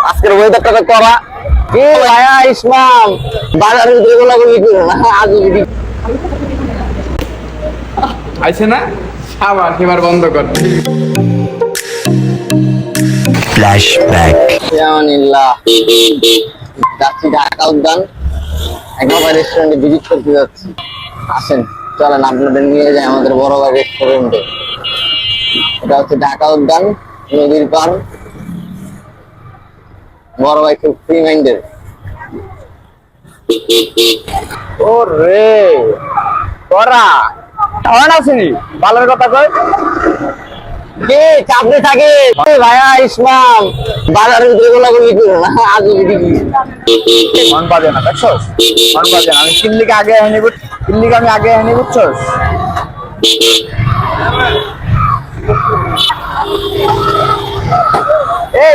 আজকের ওয়েদারটা তো করা কি ভাইয়া ইসমাম বাজারের ভিতরে গোলাগুলি করো না আজ আইছে না আবার এবার বন্ধ কর। ফ্ল্যাশব্যাক। ইয়ামানিল্লাহ যাচ্ছি ঢাকা উদ্যান একবার রেস্টুরেন্টে ভিজিট করতে যাচ্ছি। আসেন চলেন আপনাদের নিয়ে যাই আমাদের বড় ভাই রেস্টুরেন্টে। এটা হচ্ছে ঢাকা উদ্যান, নদীর পার। বড় ভাই খুব ফ্রি মাইন্ডের। ও রে তোরা ধরন আসেনি ভালোর কথা কই কে চাপড়ে থাকে ভাইয়া ইসমাম বাজারের ভিতরে গোলাগুলি করো না আজ মন বাজে না দেখছস, মন বাজে না। আমি কিল্লিকে আগে হয়নি, কিল্লিকে আমি আগে হয়নি বুঝছস। এই